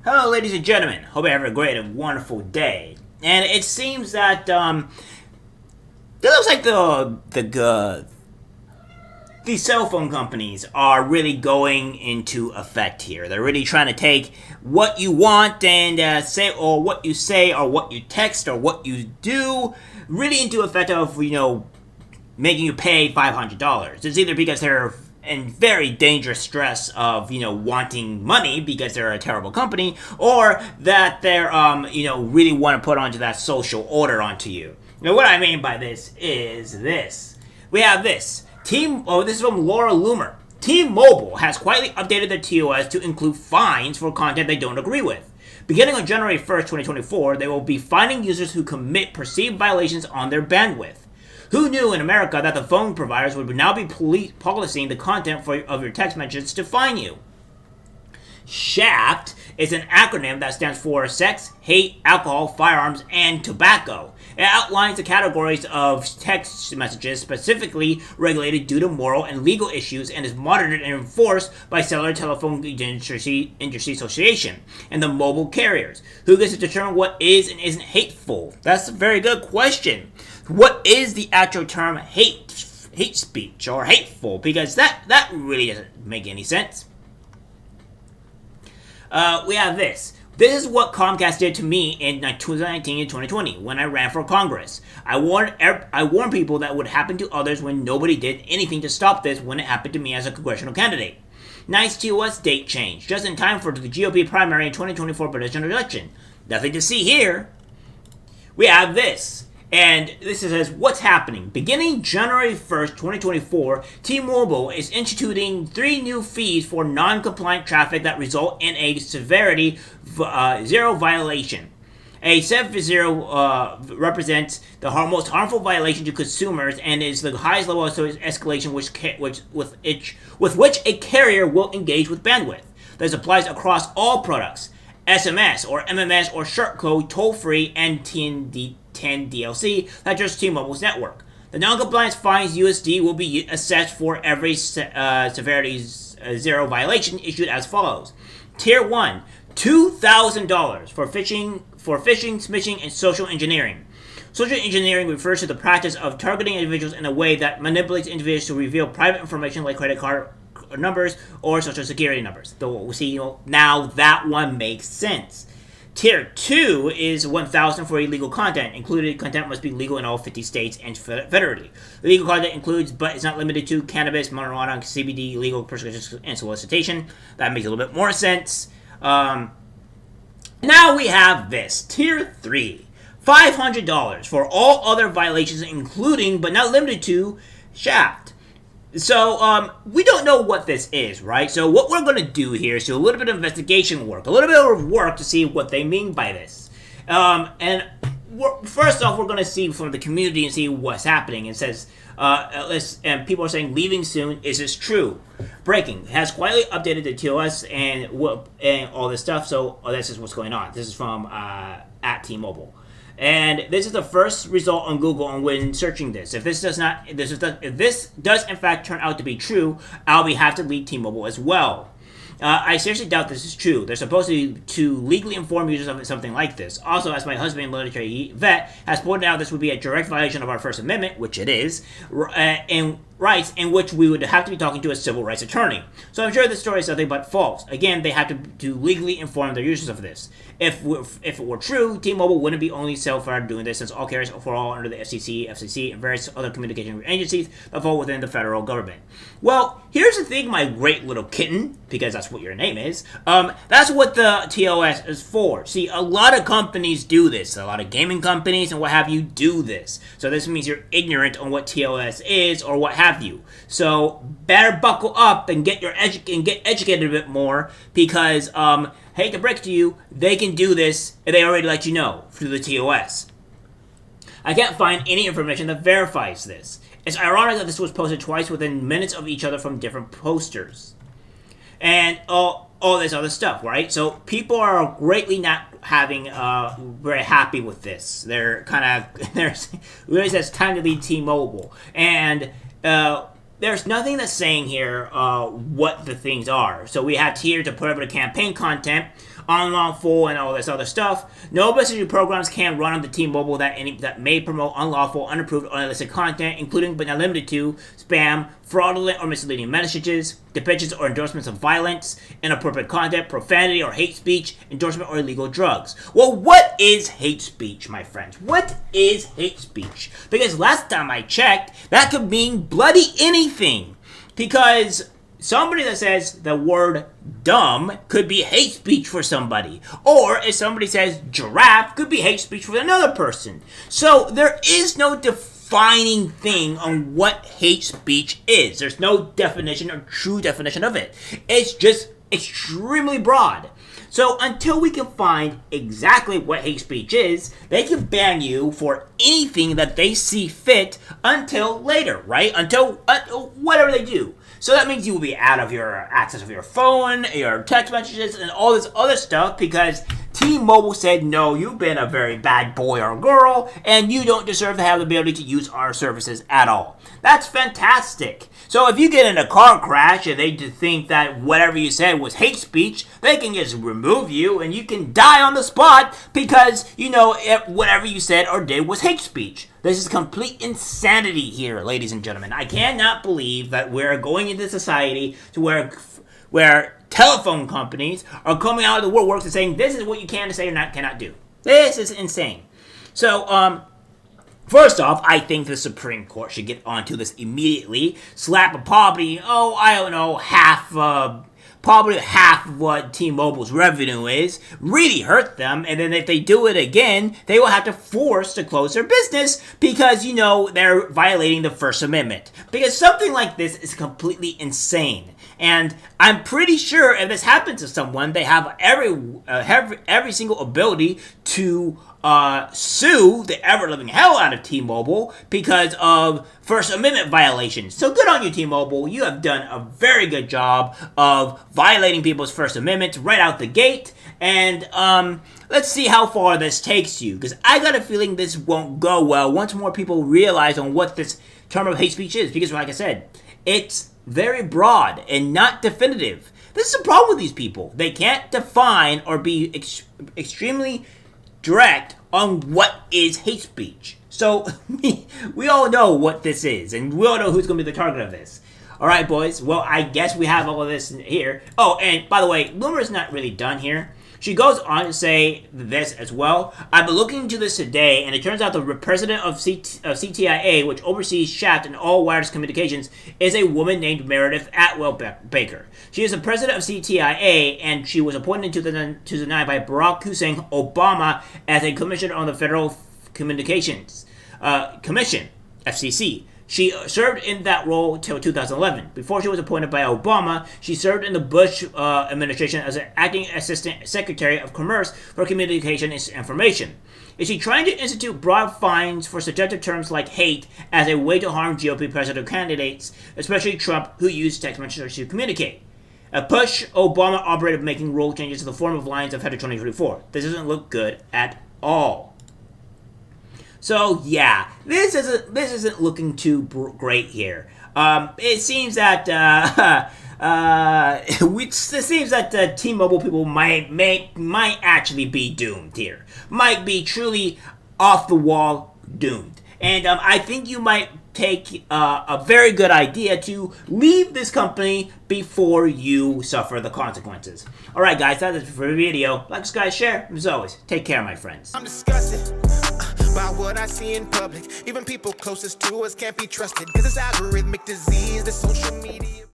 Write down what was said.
Hello, ladies and gentlemen. Hope you have a great and wonderful day. And it seems that it looks like these cell phone companies are really going into effect here. They're really trying to take what you want and say, or what you say, or what you text, or what you do, really into effect of making you pay $500. It's either because they're in very dangerous stress of wanting money because they're a terrible company, or that they're really want to put onto that social order onto you. Now, what I mean by this is this: we have this this is from Laura Loomer. T-Mobile has quietly updated their TOS to include fines for content they don't agree with. Beginning on January 1st, 2024, they will be fining users who commit perceived violations on their bandwidth. Who knew in America that the phone providers would now be policing the content of your text messages to fine you? SHAFT is an acronym that stands for Sex, Hate, Alcohol, Firearms, and Tobacco. It outlines the categories of text messages specifically regulated due to moral and legal issues and is monitored and enforced by Cellular Telephone Industry Association and the mobile carriers, who gets to determine what is and isn't hateful. That's a very good question. What is the actual term hate speech or hateful? Because that really doesn't make any sense. We have this. This is what Comcast did to me in 2019 and 2020 when I ran for Congress. I warned people that would happen to others when nobody did anything to stop this when it happened to me as a congressional candidate. Nice TOS date change, just in time for the GOP primary in 2024 presidential election. Nothing to see here. We have this. And this says, what's happening? Beginning January 1st, 2024, T-Mobile is instituting 3 new fees for non-compliant traffic that result in a severity 0 violation. A 7-0 represents the most harmful violation to consumers and is the highest level of escalation with which a carrier will engage with bandwidth. This applies across all products: SMS or MMS or short code, toll-free, and TND. 10 DLC that just T-Mobile's network. The non-compliance fines USD will be assessed for every severity 0 violation issued as follows. Tier 1, $2,000 for phishing, smishing, and social engineering. Social engineering refers to the practice of targeting individuals in a way that manipulates individuals to reveal private information like credit card numbers or social security numbers. So see, now that one makes sense. Tier 2 is $1,000 for illegal content. Included content must be legal in all 50 states and federally. Illegal content includes, but is not limited to, cannabis, marijuana, CBD, illegal prescription, and solicitation. That makes a little bit more sense. Now we have this. Tier 3, $500 for all other violations, including, but not limited to, SHAFT. So, we don't know what this is, right? So what we're going to do here is do a little bit of investigation work, a little bit of work to see what they mean by this. First off, we're going to see from the community and see what's happening. It says, and people are saying, leaving soon. Is this true? Breaking. Has quietly updated the TOS and all this stuff, so this is what's going on. This is from at T-Mobile. And this is the first result on Google when searching this. If this does in fact turn out to be true, I'll have to leave T-Mobile as well. I seriously doubt this is true. They're supposed to legally inform users of something like this. Also, as my husband, military vet, has pointed out, this would be a direct violation of our First Amendment, which it is, and rights in which we would have to be talking to a civil rights attorney. So I'm sure this story is nothing but false. Again, they have to legally inform their users of this. If it were true, T-Mobile wouldn't be only self-far doing this, since all carriers fall under the FCC, and various other communication agencies that fall within the federal government. Well, here's the thing, my great little kitten, because that's what your name is. That's what the TOS is for. See, a lot of companies do this. A lot of gaming companies and what have you do this. So this means you're ignorant on what TOS is or what have you. So better buckle up and get educated a bit more, because hate to break it to you, they can do this and they already let you know through the TOS. I can't find any information that verifies this. It's ironic that this was posted twice within minutes of each other from different posters. And all this other stuff, right? So people are greatly not very happy with this. They're kind of, really says time to leave T-Mobile. And there's nothing that's saying here what the things are. So we have tiers to put over the campaign content, unlawful, and all this other stuff. No messaging programs can run on the T-Mobile that may promote unlawful, unapproved, or illicit content, including but not limited to spam, fraudulent or misleading messages, depictions or endorsements of violence, inappropriate content, profanity or hate speech, endorsement or illegal drugs. Well, what is hate speech, my friends? What is hate speech? Because last time I checked, that could mean bloody anything. Because somebody that says the word dumb could be hate speech for somebody. Or if somebody says giraffe, could be hate speech for another person. So there is no defining thing on what hate speech is. There's no definition or true definition of it. It's just extremely broad. So until we can find exactly what hate speech is, they can ban you for anything that they see fit until later, right? Until whatever they do. So that means you will be out of your access of your phone, your text messages, and all this other stuff because T-Mobile said, no, you've been a very bad boy or girl, and you don't deserve to have the ability to use our services at all. That's fantastic. So if you get in a car crash and they just think that whatever you said was hate speech, they can just remove you and you can die on the spot because, you know, whatever you said or did was hate speech. This is complete insanity here, ladies and gentlemen. I cannot believe that we're going into society to where telephone companies are coming out of the woodworks and saying this is what you can say or cannot do. This is insane. So, first off, I think the Supreme Court should get onto this immediately. Slap a probably, probably half of what T-Mobile's revenue is, really hurt them, and then if they do it again, they will have to force to close their business because, you know, they're violating the First Amendment. Because something like this is completely insane. And I'm pretty sure if this happens to someone, they have every single ability to sue the ever-living hell out of T-Mobile because of First Amendment violations. So good on you, T-Mobile. You have done a very good job of violating people's First Amendment right out the gate. And let's see how far this takes you, because I got a feeling this won't go well once more people realize on what this term of hate speech is. Because like I said, it's very broad and not definitive. This is a problem with these people. They can't define or be extremely direct on what is hate speech. So we all know what this is, and we all know who's going to be the target of this. All right, boys. Well, I guess we have all of this here. Oh, and by the way, Loomer's not really done here. She goes on to say this as well. I've been looking into this today, and it turns out the president of CTIA, which oversees Shaft and all wireless communications, is a woman named Meredith Atwell Baker. She is the president of CTIA, and she was appointed in 2009 by Barack Hussein Obama as a commissioner on the Federal Communications Commission, FCC. She served in that role until 2011. Before she was appointed by Obama, she served in the Bush administration as an acting assistant secretary of commerce for communication and information. Is she trying to institute broad fines for subjective terms like hate as a way to harm GOP presidential candidates, especially Trump, who used text messages to communicate? A push Obama operated making rule changes to the form of lines of Header 2024. This doesn't look good at all. So that this isn't looking too great here. It seems that T-Mobile people might actually be doomed here. Might be truly off the wall doomed. And I think you might take a very good idea to leave this company before you suffer the consequences. Alright guys, that's it for the video. Like, subscribe, share. As always, take care, my friends. I'm disgusted by what I see in public. Even people closest to us can't be trusted, 'cause it's algorithmic disease, the social media.